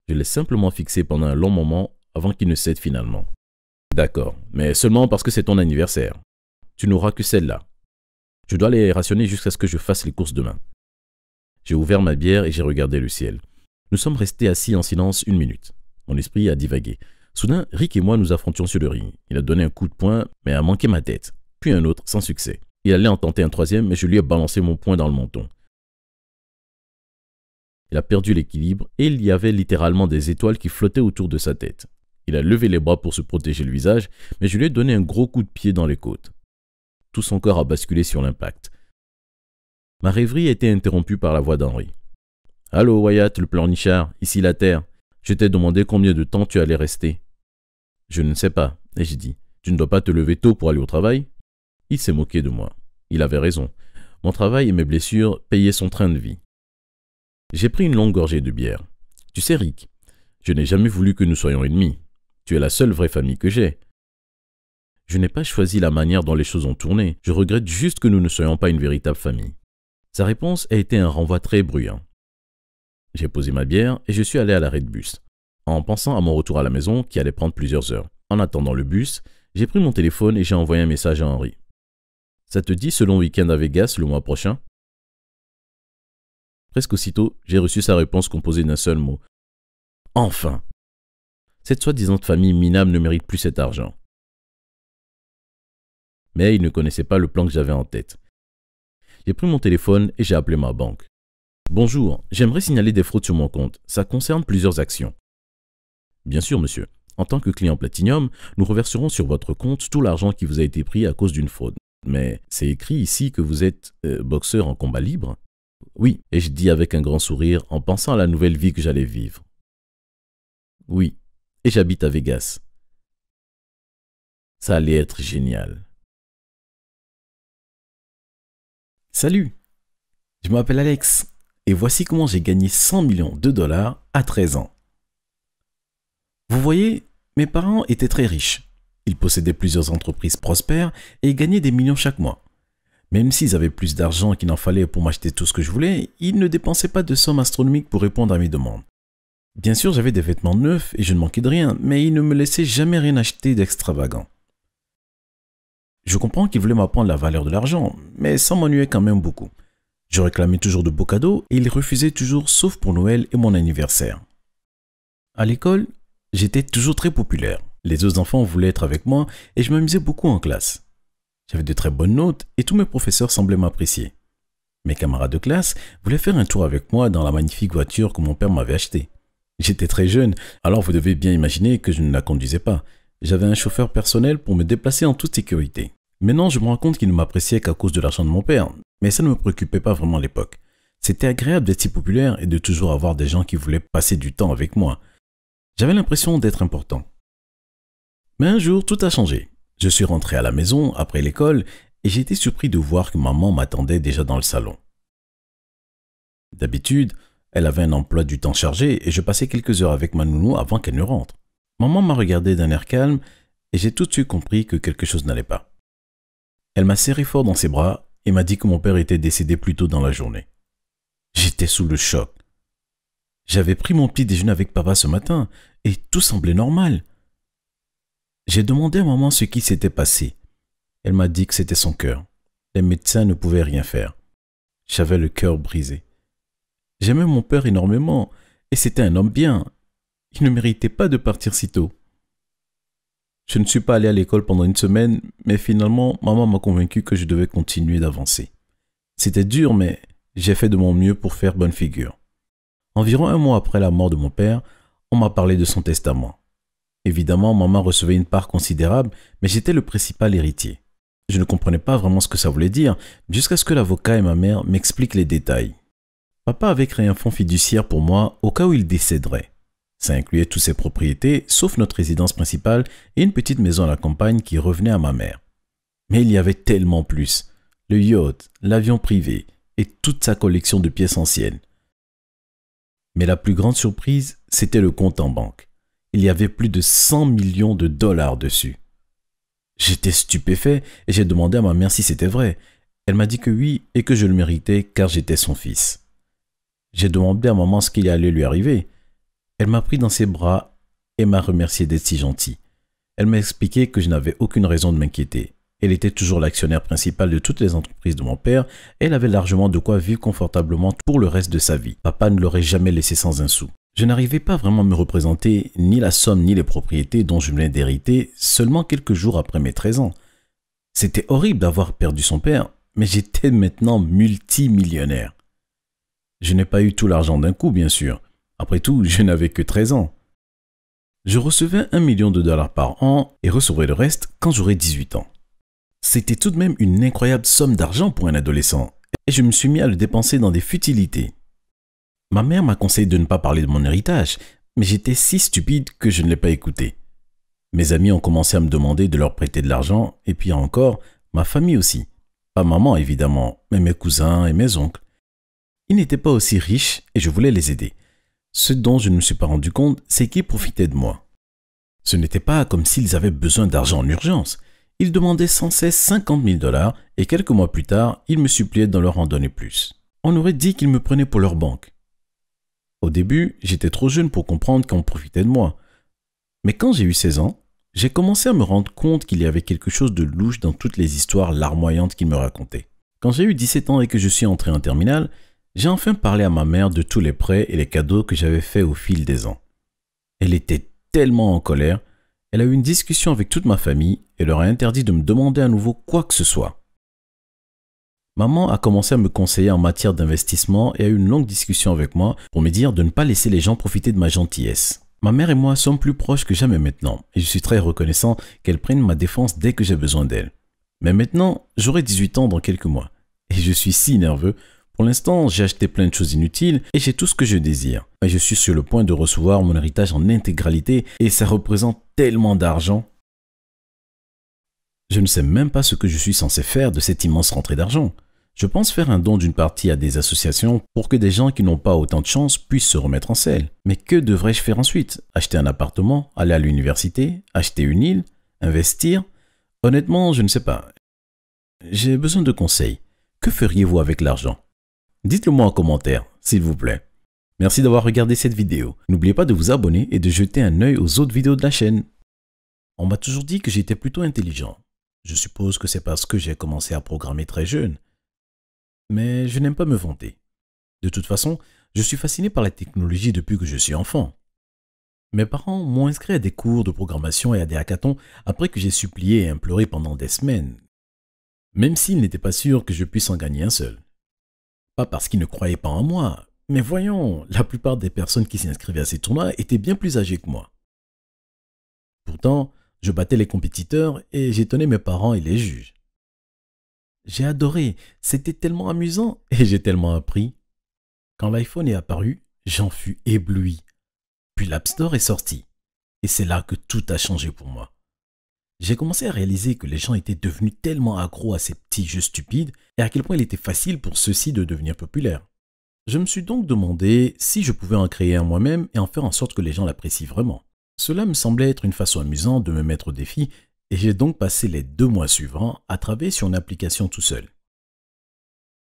Je l'ai simplement fixé pendant un long moment avant qu'il ne cède finalement. « D'accord, mais seulement parce que c'est ton anniversaire. Tu n'auras que celle-là. Je dois les rationner jusqu'à ce que je fasse les courses demain. » J'ai ouvert ma bière et j'ai regardé le ciel. Nous sommes restés assis en silence 1 minute. Mon esprit a divagué. Soudain, Rick et moi nous affrontions sur le ring. Il a donné un coup de poing, mais a manqué ma tête. Puis un autre, sans succès. Il allait en tenter un troisième, mais je lui ai balancé mon poing dans le menton. Il a perdu l'équilibre et il y avait littéralement des étoiles qui flottaient autour de sa tête. Il a levé les bras pour se protéger le visage, mais je lui ai donné un gros coup de pied dans les côtes. Tout son corps a basculé sur l'impact. Ma rêverie a été interrompue par la voix d'Henry. « Allô Wyatt, le pleurnichard, ici la Terre. Je t'ai demandé combien de temps tu allais rester. » « Je ne sais pas. » Et j'ai dit, « Tu ne dois pas te lever tôt pour aller au travail ?» Il s'est moqué de moi. Il avait raison. Mon travail et mes blessures payaient son train de vie. J'ai pris une longue gorgée de bière. « Tu sais Rick, je n'ai jamais voulu que nous soyons ennemis. Tu es la seule vraie famille que j'ai. Je n'ai pas choisi la manière dont les choses ont tourné. Je regrette juste que nous ne soyons pas une véritable famille. » Sa réponse a été un renvoi très bruyant. J'ai posé ma bière et je suis allé à l'arrêt de bus, en pensant à mon retour à la maison qui allait prendre plusieurs heures. En attendant le bus, j'ai pris mon téléphone et j'ai envoyé un message à Henry. « Ça te dit ce long week-end à Vegas le mois prochain ?» Presque aussitôt, j'ai reçu sa réponse composée d'un seul mot. « Enfin !» Cette soi-disant famille minable ne mérite plus cet argent. Mais il ne connaissait pas le plan que j'avais en tête. J'ai pris mon téléphone et j'ai appelé ma banque. « Bonjour, j'aimerais signaler des fraudes sur mon compte. Ça concerne plusieurs actions. » « Bien sûr, monsieur. En tant que client Platinum, nous reverserons sur votre compte tout l'argent qui vous a été pris à cause d'une fraude. Mais c'est écrit ici que vous êtes boxeur en combat libre ?» « Oui, et je dis avec un grand sourire en pensant à la nouvelle vie que j'allais vivre. « Oui, et j'habite à Vegas. » Ça allait être génial. Salut, je m'appelle Alex et voici comment j'ai gagné 100 millions de dollars à 13 ans. Vous voyez, mes parents étaient très riches. Ils possédaient plusieurs entreprises prospères et gagnaient des millions chaque mois. Même s'ils avaient plus d'argent qu'il n'en fallait pour m'acheter tout ce que je voulais, ils ne dépensaient pas de sommes astronomiques pour répondre à mes demandes. Bien sûr, j'avais des vêtements neufs et je ne manquais de rien, mais ils ne me laissaient jamais rien acheter d'extravagant. Je comprends qu'ils voulaient m'apprendre la valeur de l'argent, mais ça m'ennuyait quand même beaucoup. Je réclamais toujours de beaux cadeaux et ils refusaient toujours sauf pour Noël et mon anniversaire. À l'école, j'étais toujours très populaire. Les autres enfants voulaient être avec moi et je m'amusais beaucoup en classe. J'avais de très bonnes notes et tous mes professeurs semblaient m'apprécier. Mes camarades de classe voulaient faire un tour avec moi dans la magnifique voiture que mon père m'avait achetée. J'étais très jeune, alors vous devez bien imaginer que je ne la conduisais pas. J'avais un chauffeur personnel pour me déplacer en toute sécurité. Maintenant, je me rends compte qu'il ne m'appréciait qu'à cause de l'argent de mon père, mais ça ne me préoccupait pas vraiment à l'époque. C'était agréable d'être si populaire et de toujours avoir des gens qui voulaient passer du temps avec moi. J'avais l'impression d'être important. Mais un jour, tout a changé. Je suis rentré à la maison après l'école et j'ai été surpris de voir que maman m'attendait déjà dans le salon. D'habitude, elle avait un emploi du temps chargé et je passais quelques heures avec ma nounou avant qu'elle ne rentre. Maman m'a regardé d'un air calme et j'ai tout de suite compris que quelque chose n'allait pas. Elle m'a serré fort dans ses bras et m'a dit que mon père était décédé plus tôt dans la journée. J'étais sous le choc. J'avais pris mon petit déjeuner avec papa ce matin et tout semblait normal. J'ai demandé à maman ce qui s'était passé. Elle m'a dit que c'était son cœur. Les médecins ne pouvaient rien faire. J'avais le cœur brisé. J'aimais mon père énormément et c'était un homme bien. Il ne méritait pas de partir si tôt. Je ne suis pas allé à l'école pendant une semaine, mais finalement, maman m'a convaincu que je devais continuer d'avancer. C'était dur, mais j'ai fait de mon mieux pour faire bonne figure. Environ 1 mois après la mort de mon père, on m'a parlé de son testament. Évidemment, maman recevait une part considérable, mais j'étais le principal héritier. Je ne comprenais pas vraiment ce que ça voulait dire, jusqu'à ce que l'avocat et ma mère m'expliquent les détails. Papa avait créé un fonds fiduciaire pour moi au cas où il décéderait. Ça incluait toutes ses propriétés, sauf notre résidence principale et une petite maison à la campagne qui revenait à ma mère. Mais il y avait tellement plus. Le yacht, l'avion privé et toute sa collection de pièces anciennes. Mais la plus grande surprise, c'était le compte en banque. Il y avait plus de 100 millions de dollars dessus. J'étais stupéfait et j'ai demandé à ma mère si c'était vrai. Elle m'a dit que oui et que je le méritais car j'étais son fils. J'ai demandé à maman ce qui allait lui arriver. Elle m'a pris dans ses bras et m'a remercié d'être si gentille. Elle m'a expliqué que je n'avais aucune raison de m'inquiéter. Elle était toujours l'actionnaire principal de toutes les entreprises de mon père et elle avait largement de quoi vivre confortablement pour le reste de sa vie. Papa ne l'aurait jamais laissé sans un sou. Je n'arrivais pas vraiment à me représenter ni la somme ni les propriétés dont je venais d'hériter seulement quelques jours après mes 13 ans. C'était horrible d'avoir perdu son père, mais j'étais maintenant multimillionnaire. Je n'ai pas eu tout l'argent d'un coup, bien sûr. Après tout, je n'avais que 13 ans. Je recevais 1 million de dollars par an et recevrais le reste quand j'aurais 18 ans. C'était tout de même une incroyable somme d'argent pour un adolescent et je me suis mis à le dépenser dans des futilités. Ma mère m'a conseillé de ne pas parler de mon héritage, mais j'étais si stupide que je ne l'ai pas écouté. Mes amis ont commencé à me demander de leur prêter de l'argent et puis encore, ma famille aussi. Pas maman évidemment, mais mes cousins et mes oncles. Ils n'étaient pas aussi riches et je voulais les aider. Ce dont je ne me suis pas rendu compte, c'est qu'ils profitaient de moi. Ce n'était pas comme s'ils avaient besoin d'argent en urgence. Ils demandaient sans cesse 50 000 dollars et quelques mois plus tard, ils me suppliaient de leur en donner plus. On aurait dit qu'ils me prenaient pour leur banque. Au début, j'étais trop jeune pour comprendre qu'on profitait de moi. Mais quand j'ai eu 16 ans, j'ai commencé à me rendre compte qu'il y avait quelque chose de louche dans toutes les histoires larmoyantes qu'ils me racontaient. Quand j'ai eu 17 ans et que je suis entré en terminale, j'ai enfin parlé à ma mère de tous les prêts et les cadeaux que j'avais faits au fil des ans. Elle était tellement en colère, elle a eu une discussion avec toute ma famille et leur a interdit de me demander à nouveau quoi que ce soit. Maman a commencé à me conseiller en matière d'investissement et a eu une longue discussion avec moi pour me dire de ne pas laisser les gens profiter de ma gentillesse. Ma mère et moi sommes plus proches que jamais maintenant et je suis très reconnaissant qu'elle prenne ma défense dès que j'ai besoin d'elle. Mais maintenant, j'aurai 18 ans dans quelques mois et je suis si nerveux. Pour l'instant, j'ai acheté plein de choses inutiles et j'ai tout ce que je désire. Et je suis sur le point de recevoir mon héritage en intégralité et ça représente tellement d'argent. Je ne sais même pas ce que je suis censé faire de cette immense rentrée d'argent. Je pense faire un don d'une partie à des associations pour que des gens qui n'ont pas autant de chance puissent se remettre en selle. Mais que devrais-je faire ensuite? Acheter un appartement? Aller à l'université? Acheter une île? Investir? Honnêtement, je ne sais pas. J'ai besoin de conseils. Que feriez-vous avec l'argent? Dites-le moi en commentaire, s'il vous plaît. Merci d'avoir regardé cette vidéo. N'oubliez pas de vous abonner et de jeter un œil aux autres vidéos de la chaîne. On m'a toujours dit que j'étais plutôt intelligent. Je suppose que c'est parce que j'ai commencé à programmer très jeune. Mais je n'aime pas me vanter. De toute façon, je suis fasciné par la technologie depuis que je suis enfant. Mes parents m'ont inscrit à des cours de programmation et à des hackathons après que j'ai supplié et imploré pendant des semaines. Même s'ils n'étaient pas sûrs que je puisse en gagner un seul. Pas parce qu'ils ne croyaient pas en moi, mais voyons, la plupart des personnes qui s'inscrivaient à ces tournois étaient bien plus âgées que moi. Pourtant, je battais les compétiteurs et j'étonnais mes parents et les juges. J'ai adoré, c'était tellement amusant et j'ai tellement appris. Quand l'iPhone est apparu, j'en fus ébloui. Puis l'App Store est sorti et c'est là que tout a changé pour moi. J'ai commencé à réaliser que les gens étaient devenus tellement accros à ces petits jeux stupides et à quel point il était facile pour ceux-ci de devenir populaires. Je me suis donc demandé si je pouvais en créer un moi-même et en faire en sorte que les gens l'apprécient vraiment. Cela me semblait être une façon amusante de me mettre au défi et j'ai donc passé les 2 mois suivants à travailler sur une application tout seul.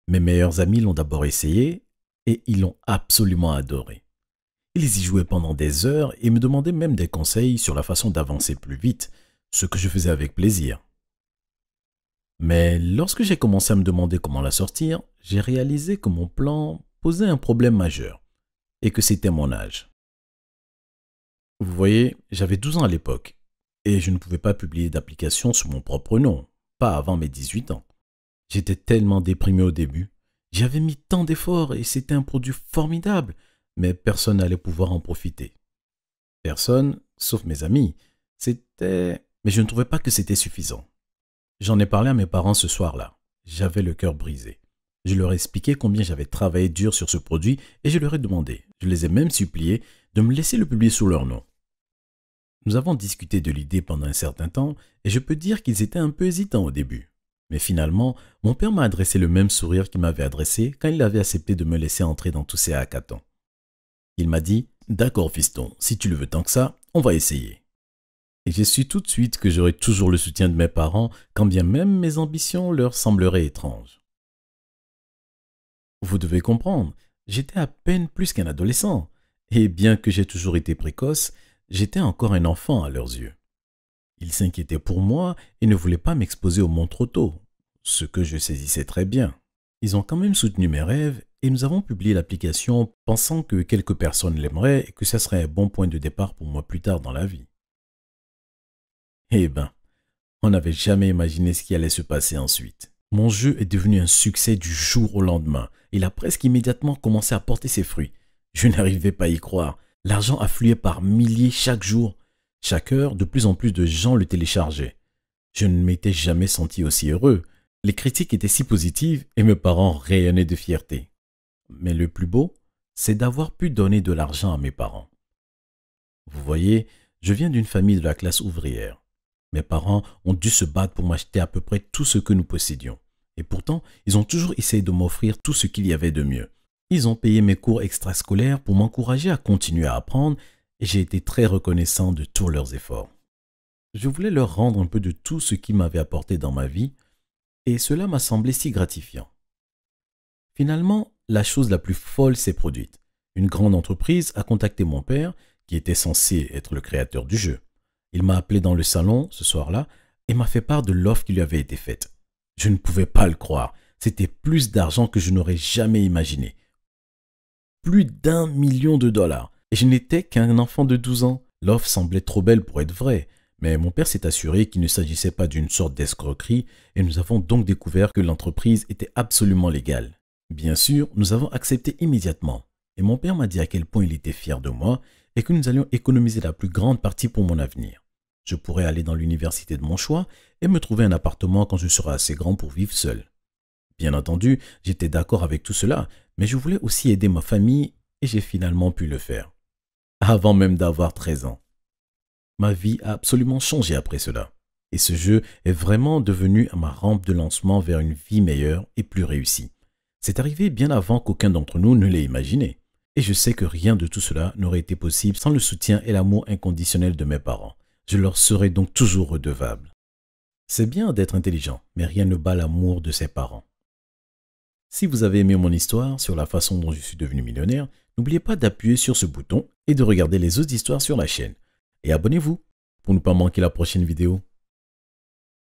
Mes meilleurs amis l'ont d'abord essayé et ils l'ont absolument adoré. Ils y jouaient pendant des heures et me demandaient même des conseils sur la façon d'avancer plus vite, ce que je faisais avec plaisir. Mais lorsque j'ai commencé à me demander comment la sortir, j'ai réalisé que mon plan posait un problème majeur et que c'était mon âge. Vous voyez, j'avais 12 ans à l'époque et je ne pouvais pas publier d'application sous mon propre nom, pas avant mes 18 ans. J'étais tellement déprimé au début. J'avais mis tant d'efforts et c'était un produit formidable, mais personne n'allait pouvoir en profiter. Personne, sauf mes amis. Mais je ne trouvais pas que c'était suffisant. J'en ai parlé à mes parents ce soir-là. J'avais le cœur brisé. Je leur ai expliqué combien j'avais travaillé dur sur ce produit et je leur ai demandé, je les ai même suppliés de me laisser le publier sous leur nom. Nous avons discuté de l'idée pendant un certain temps et je peux dire qu'ils étaient un peu hésitants au début. Mais finalement, mon père m'a adressé le même sourire qu'il m'avait adressé quand il avait accepté de me laisser entrer dans tous ces hackathons. Il m'a dit « D'accord fiston, si tu le veux tant que ça, on va essayer ». Et j'ai su tout de suite que j'aurais toujours le soutien de mes parents, quand bien même mes ambitions leur sembleraient étranges. Vous devez comprendre, j'étais à peine plus qu'un adolescent, et bien que j'ai toujours été précoce, j'étais encore un enfant à leurs yeux. Ils s'inquiétaient pour moi et ne voulaient pas m'exposer au monde trop tôt, ce que je saisissais très bien. Ils ont quand même soutenu mes rêves et nous avons publié l'application pensant que quelques personnes l'aimeraient et que ça serait un bon point de départ pour moi plus tard dans la vie. Eh ben, on n'avait jamais imaginé ce qui allait se passer ensuite. Mon jeu est devenu un succès du jour au lendemain. Il a presque immédiatement commencé à porter ses fruits. Je n'arrivais pas à y croire. L'argent affluait par milliers chaque jour. Chaque heure, de plus en plus de gens le téléchargeaient. Je ne m'étais jamais senti aussi heureux. Les critiques étaient si positives et mes parents rayonnaient de fierté. Mais le plus beau, c'est d'avoir pu donner de l'argent à mes parents. Vous voyez, je viens d'une famille de la classe ouvrière. Mes parents ont dû se battre pour m'acheter à peu près tout ce que nous possédions. Et pourtant, ils ont toujours essayé de m'offrir tout ce qu'il y avait de mieux. Ils ont payé mes cours extrascolaires pour m'encourager à continuer à apprendre et j'ai été très reconnaissant de tous leurs efforts. Je voulais leur rendre un peu de tout ce qu'ils m'avaient apporté dans ma vie et cela m'a semblé si gratifiant. Finalement, la chose la plus folle s'est produite. Une grande entreprise a contacté mon père, qui était censé être le créateur du jeu. Il m'a appelé dans le salon ce soir-là et m'a fait part de l'offre qui lui avait été faite. Je ne pouvais pas le croire. C'était plus d'argent que je n'aurais jamais imaginé. Plus d'1 million de dollars. Et je n'étais qu'un enfant de 12 ans. L'offre semblait trop belle pour être vraie. Mais mon père s'est assuré qu'il ne s'agissait pas d'une sorte d'escroquerie et nous avons donc découvert que l'entreprise était absolument légale. Bien sûr, nous avons accepté immédiatement. Et mon père m'a dit à quel point il était fier de moi et que nous allions économiser la plus grande partie pour mon avenir. Je pourrais aller dans l'université de mon choix et me trouver un appartement quand je serai assez grand pour vivre seul. Bien entendu, j'étais d'accord avec tout cela, mais je voulais aussi aider ma famille et j'ai finalement pu le faire. Avant même d'avoir 13 ans. Ma vie a absolument changé après cela. Et ce jeu est vraiment devenu ma rampe de lancement vers une vie meilleure et plus réussie. C'est arrivé bien avant qu'aucun d'entre nous ne l'ait imaginé. Et je sais que rien de tout cela n'aurait été possible sans le soutien et l'amour inconditionnel de mes parents. Je leur serai donc toujours redevable. C'est bien d'être intelligent, mais rien ne bat l'amour de ses parents. Si vous avez aimé mon histoire sur la façon dont je suis devenu millionnaire, n'oubliez pas d'appuyer sur ce bouton et de regarder les autres histoires sur la chaîne. Et abonnez-vous pour ne pas manquer la prochaine vidéo.